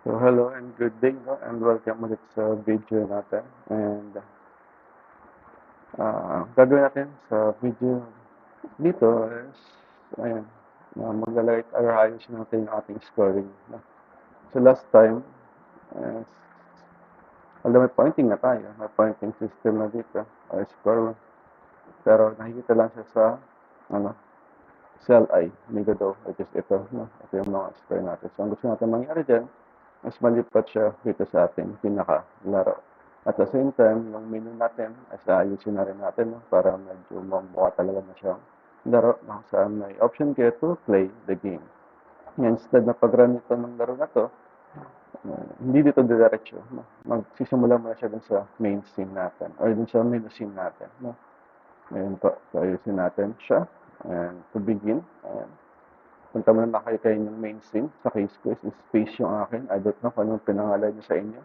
So hello and good day, no? And welcome ulit sa video natin. And gagawin natin sa video dito is, ayan, maglalagay or ayusin natin yung ating scoring. No? So last time, is, although may pointing na tayo, may pointing system na dito, or score. Pero nakikita lang siya sa, ano, cell I, Migodo, which is ito, no? Ito yung mga score natin. So ang gusto natin mangyari dyan, mas malipat siya dito sa ating pinaka-laro. At the same time, yung menu natin, as ayusin na rin natin, no? Para medyo mamukha talaga na siyang laro, no? Saan may option kayo to play the game. Instead na pag-run ito ng laro na to, hindi dito diretso, no? Magsisimula muna siya dun sa main scene natin, or dun sa menu scene natin, no? Ngayon po, so ayusin natin siya. And to begin, ayan. Punta muna na kayo kayo yung main scene. Sa case ko is space yung akin. I don't know kung anong pinangalan niyo sa inyo.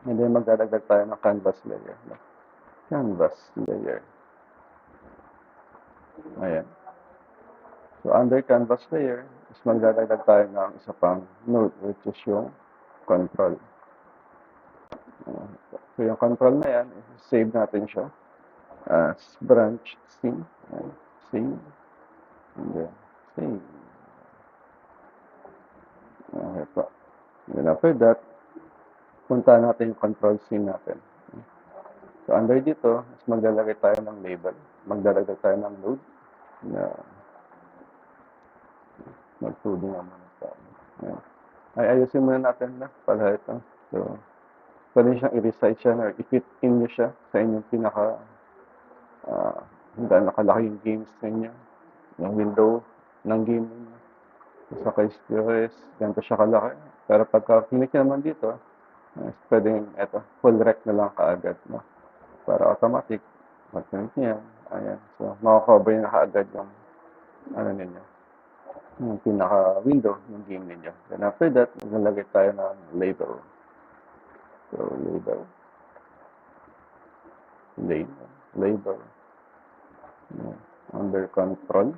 And then magdadagdag tayo ng canvas layer. No? Canvas layer. Ayan. So under canvas layer, is magdadagdag tayo ng isa pang node, which is yung control. So yung control na yan, save natin siya as branch scene. Ayan. Save. And then save. Okay po. And then after that, punta natin yung control scene natin. So under dito, mas maglalagay tayo ng label. Maglalagay tayo ng node na mag-2D naman tayo. Ay, ayusin muna natin na pala ito. So, pwede siyang i-resize siya or i-fit in nyo siya sa inyong pinaka gaano kalaki yung games ninyo. Yung window ng game ninyo. Sa case ko is, ganito siya kalaki. Pero pagka click naman dito, pwedeng ito, full rec na lang kaagad. No? Para automatic, mag-click niya. Ayan. So, makakover na kaagad yung ano ninyo. Yung pinaka-window ng game ninyo. Then after that, maglalagay tayo ng label. So, label. Label. Under control.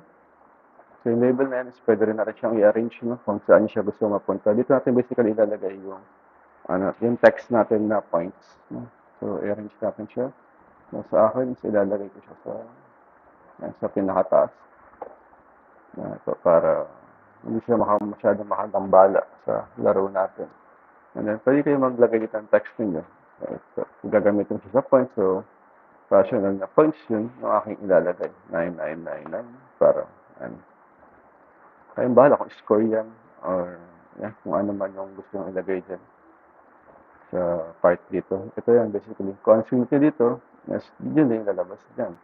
So, yung label na yan is pwede rin natin siyang i-arrange, no? Kung saan siya gusto mapunta. Dito natin basically ilalagay yung text natin na points. No? So, i-arrange natin siya. So, sa akin, is ilalagay ko siya sa pinakataas. So, para hindi siya masyadong makagambala sa laro natin. And then, pwede kayo maglagay dito ng text ninyo. So, gagamitin siya sa points. So, rational na points yun yung aking ilalagay. 9999 para, kayong bahala kung score yan or yan, kung ano man yung gusto nyo ilagay dyan sa part dito. Ito yan, basically. Kung ang swing dito, yes, yun din yung lalabas dyan.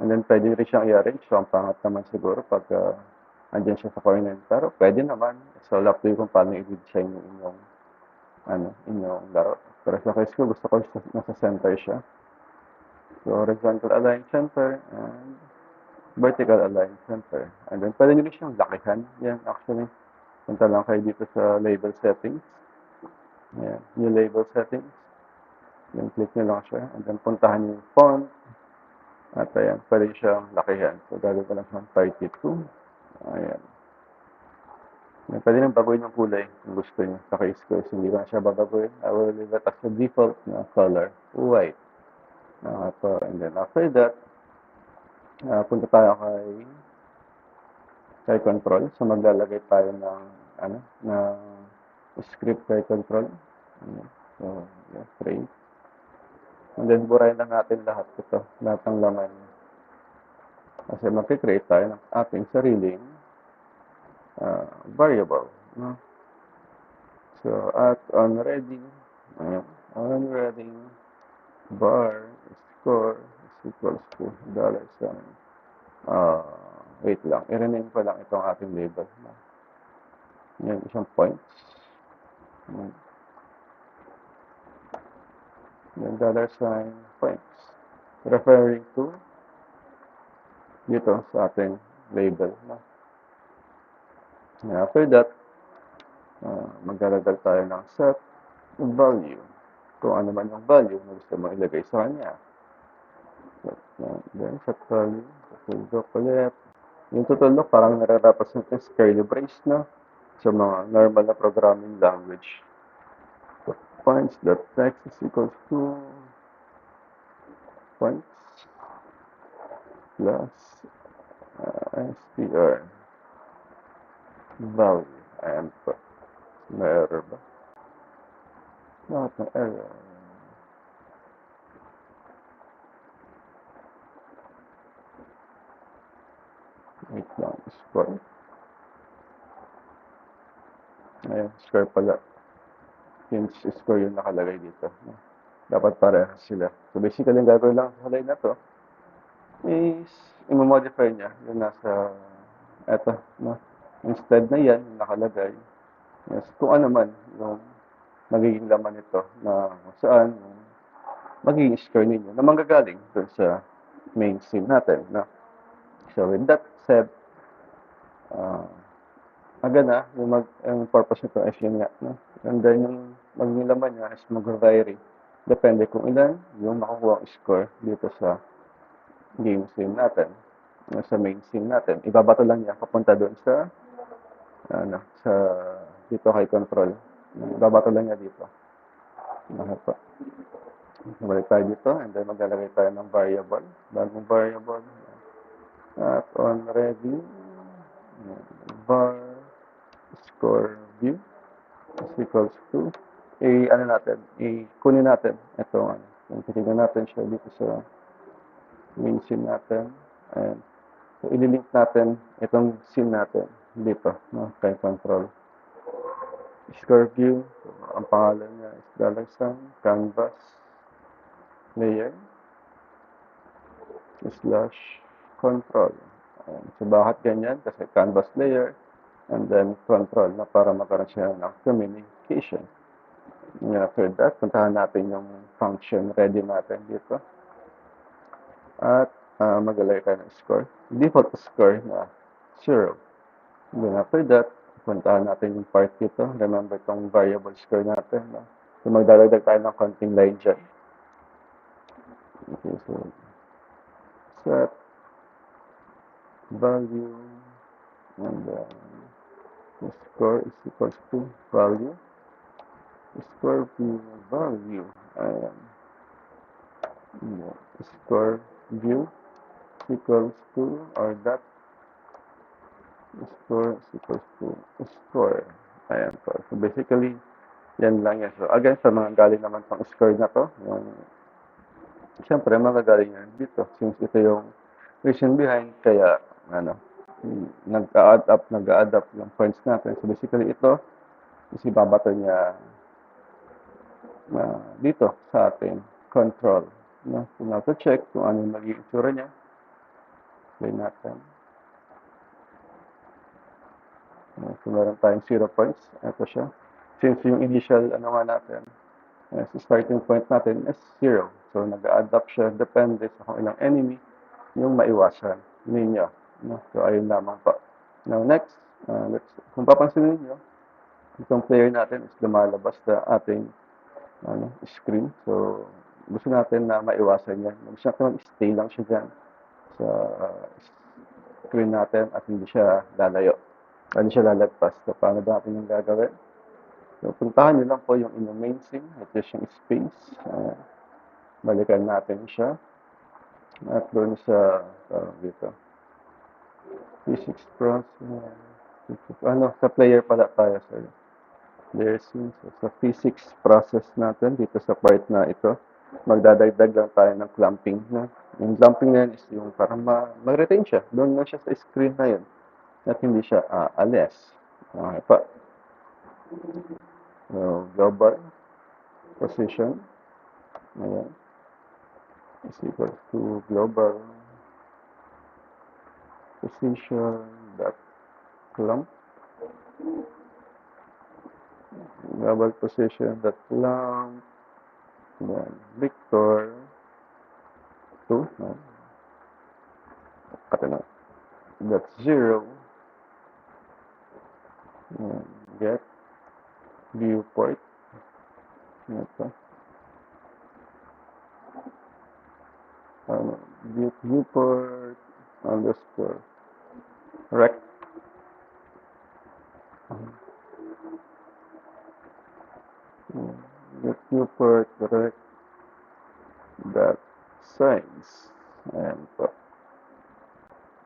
And then, pwede rin siyang i-arrange. So, ang pangat naman siguro pag andyan siya sa corner. Pero, pwede naman. So, up to you kung paano i-design yung inyong laro. Pero sa case ko, gusto ko nasa center siya. So, horizontal align center and vertical align center. And then, pwede nyo siyang lakihan. Yan, actually. Punta lang kayo dito sa label settings. Yan, new label settings. Yan, click nyo lang siya. And then, puntahan nyo yung font. At ayan, pwede siyang lakihan. So, gagawin ko lang siyang 32. Ayan. Yan, pwede nang baguhin yung kulay kung gusto nyo. Sa case ko, hindi ko na siya babaguhin. I will leave it as the default na color, white. And then, after that, punta tayo kay control. So, maglalagay tayo ng script kay control. So, yeah, create. And then, burahin lang natin lahat ito. Lahat ng laman. Kasi mag-create tayo ng ating sariling variable. No? So, at on ready, bar score is equals to $sign. Wait lang. I-rename ko lang itong ating label. Yan, isang points. Then $sign points. Referring to dito sa ating label. No? And after that, maglalagay tayo ng set value. Kung ano man yung value na gusto mo ilagay sa kanya. Then, set value. Tutulog ulit. Yung tutulog, parang nare-represent yung curly brace, no? Sa mga normal na programming language. points dot text is equals to points plus str value. Ayan po. May error ba? Bakit may error? Wait lang. Score. Ayan, score pala. Since score yung nakalagay dito. Dapat parehas sila. So basically, ang gagawin lang sa line na to is i-modify niya yung nasa eto, no? Instead na yan, yung nakalagay, yes, kung ano man yung magiging laman nito na kung saan yung magiging score ninyo na manggagaling dun sa main scene natin, no? So with that said, aga na, yung purpose nito is yun nga, no? And then yung magiging laman niya is mag-vary. Depende kung ilan yung makukuha ang score dito sa game scene natin, sa main scene natin. Ibabato lang niya papunta doon sa sa dito kay control. Ibabato lang niya dito. Po. Balik tayo dito and then maglalagay tayo ng variable. Bagong variable. At on ready, var score view is equals to kunin natin ito yung titignan natin siya dito sa main scene natin and so ililink natin itong scene natin dito, no, kay control score view. So, ang pangalan niya is $ canvas layer /control. So bakit ganyan? Kasi canvas layer and then control na para magkaroon siya ng communication. And after that, puntahan natin yung function ready natin dito. At maglalagay tayo ng score. Default score na 0. Then after that, puntahan natin yung part dito. Remember itong variable score natin. No? So magdadagdag tayo ng konting line dyan. Okay, so set value and the score is equals to value. Score view value. Score view equals to or that score is equals to score. Ayan po. So basically, yan lang yan. So again, sa mga galing naman pang score na to, yung siyempre magagaling yan dito. Since ito yung reason behind, kaya nag-a-adapt yung points natin. So basically ito, is ibabato niya dito sa ating control. No? So now to check kung ano yung magiging itsura niya. Play natin. So meron tayong 0 points. Ito siya. Since yung initial natin, starting point natin is 0. So nag-a-adapt siya depende sa kung ilang enemy yung maiwasan ninyo. No? So ayun lamang po. Now next, kung papansinin niyo, itong player natin is lumalabas sa ating screen. So gusto natin na maiwasan yan. Gusto natin mag-stay lang siya dyan sa screen natin at hindi siya lalayo. Hindi siya lalagpas. So paano ba natin yung gagawin? So puntahan nyo lang po yung inyong main scene. Ito yung space. Balikan natin siya. At doon sa dito. Physics process. Sa player pala tayo. Sorry. Player scene. So, sa physics process natin dito sa part na ito. Magdadagdag lang tayo ng clamping. No? Yung clamping na yun is yung para mag-retain siya. Doon na siya sa screen na yun. At hindi siya alis. Okay pa. So, global position. Ayan. Is equal to global position dot clump. Global position dot clump. Then Victor 2. That's 0. Get viewport. Ito. Viewport underscore rect. Super correct that signs. Ayan po.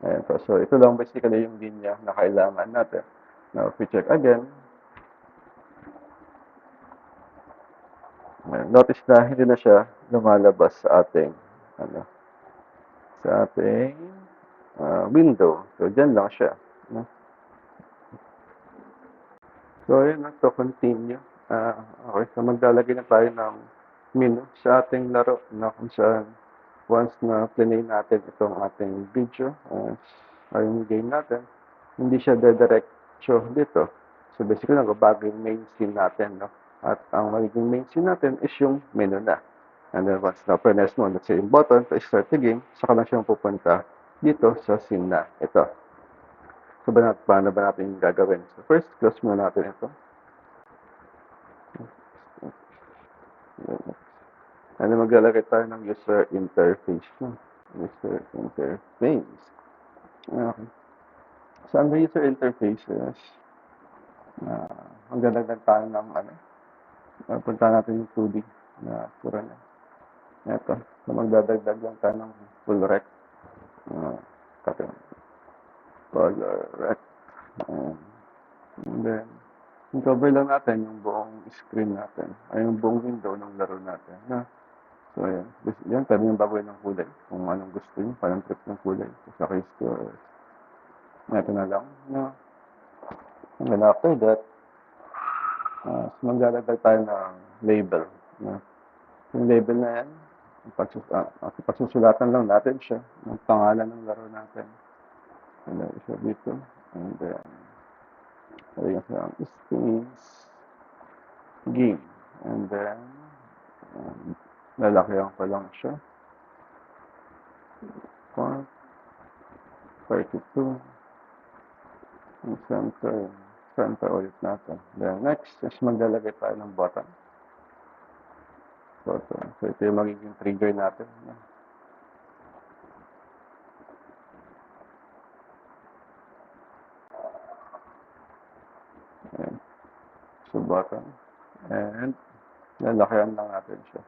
Ayan po. So, ito lang basically yung linya na kailangan natin. Now, if we check again, notice na hindi na siya lumalabas sa ating ano, sa ating window. So, dyan lang siya. No? So, yun, to continue. Okay, so maglalagay na tayo ng menu sa ating laro na kung saan once na play natin itong ating video or yung game natin, hindi siya dediretso dito. So, basically, nagbabago yung main scene natin, no? At ang magiging main scene natin is yung menu na. And then once na-press mo, let's say yung button to start the game, saka lang siyang pupunta dito sa scene na ito. So, paano ba natin yung gagawin? So, first, close muna natin ito. And then maglalagay tayo ng user interface. No? User interface. Okay. So, ang user interface is magdadagdag tayo ng punta natin yung 2D na pura na. Ito. So, magdadagdag lang tayo ng full rec. Full rec. And then, cover lang natin yung buong screen natin. Ay, yung buong window ng laro natin. Na, so, ayan. Yan, pwede yung baguhin ng kulay. Kung anong gusto nyo, parang trip ng kulay. So, sa case ko, ito na lang. No? And then after that, so maglalagay tayo ng label. No? Yung label na yan, pagsusulatan lang natin siya, ng pangalan ng laro natin. And then, isa dito. And then, ayun siya, space game. And then, lalakihan ko lang siya. 32. Yung center ulit natin. Then next is maglalagay tayo ng button. So ito yung magiging trigger natin. Ayan. So button. And lalakihan lang natin siya.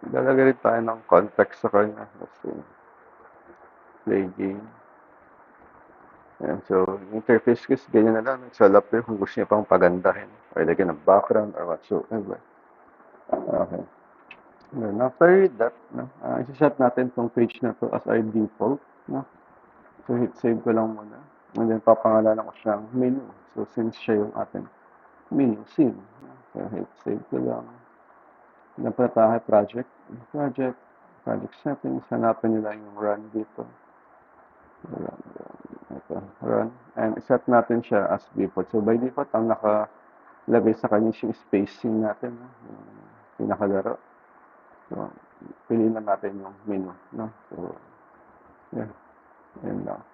Lalagay rin tayo ng context sa kanya. Let's see. Play game. Ayan, so, interface is ganyan na lang. Nagsalap yun kung gusto niya pang pagandahin. Or lagyan ng background or whatsoever. Okay. Then after that, isa-set natin tong page na to as our default. No? So, hit save ko lang muna. And then, papangalanan ko siyang menu. So, since siya yung ating menu scene. So, hit save ko lang. Then, tayo project settings. Hanapin nyo lang yung run dito. Run. And set natin siya as default. So, by default, ang nakalagay sa kanya yung spacing natin. Yung pinakalaro. So, piliin na natin yung menu. No? So, yeah. Yan lang.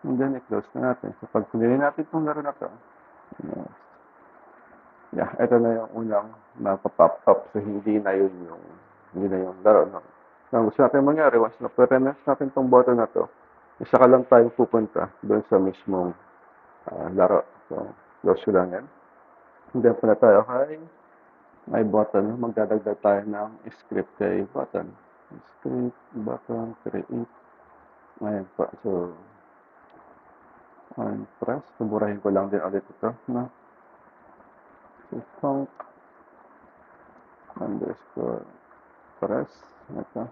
And then, i-close na natin. So, pag piliin natin itong laro na to, yeah, ito na yung unang mapapop up. So, hindi na yung laro. No? So, ang gusto natin mangyari, once na-press natin itong button na to, isa ka lang tayo pupunta doon sa mismong laro. So, close ko lang yan. And then, pala tayo kay may button. Magdadagdag tayo ng script kay button. Script, button, create. Ayan pa. So, press. Suburahin ko lang din ulit ito. No? So, func underscore press. Ito.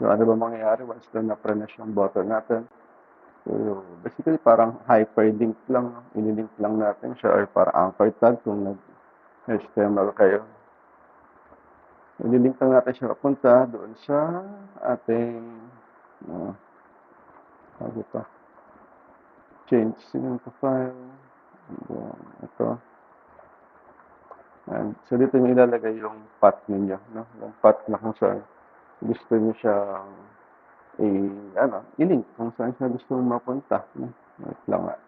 So, ano ba mangyayari once na na-press yung button natin? So, basically, parang hyperlink lang. Ililink lang natin siya or parang anchor tag kung nag-HTML kayo. Ililink lang natin siya papunta doon sa ating change to file. Ito. And so, dito nyo ilalagay yung path ninyo. No? Yung path na kung saan gusto nyo siyang i-link kung saan siya gusto mong mapunta. No? Wait lang nga.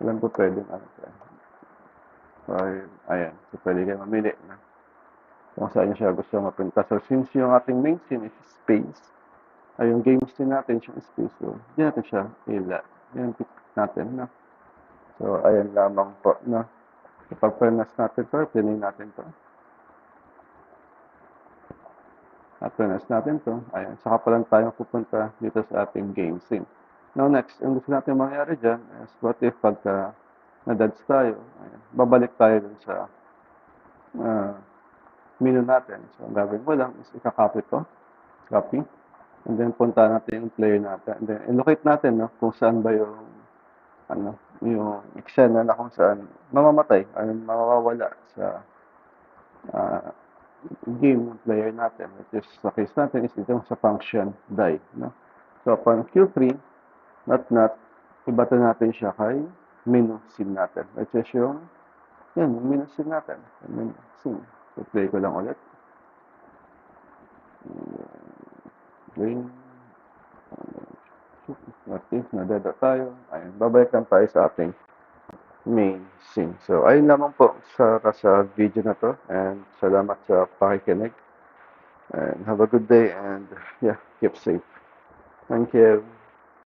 Alam ko pwedeng So, ayan. So, pwede kayo mamili na kung saan siya gusto mapunta. So, since yung ating main scene is space, ay yung game scene natin yung space. So, di natin siya i-pick natin. No? So, So, ayan lamang po, no? Kapag pernas natin to, pinay natin to. At pernas natin to, ayan, saka pa lang tayo pupunta dito sa ating game scene. Now next, ang gusto natin mangyari dyan is what if pagka na-dodge tayo, ayan, babalik tayo dun sa menu natin. So, ang gagawin mo lang is ika-copy to, copy, and then punta natin yung player natin. And then, i-locate natin, no, kung saan ba yung, yung eksena na kung saan mamamatay, ay mawawala sa game player natin, which is, sa case natin, is itong sa function die, no? So, upon Q3, not, ibato natin siya kay menu scene natin, which is yung menu scene natin. Menu scene. So, play ko lang ulit. Green. What if nadada tayo? Ayun, babalik lang tayo sa ating main scene. So, ayun lamang po sa video na to. And salamat sa pakikinig. And have a good day and yeah, keep safe. Thank you.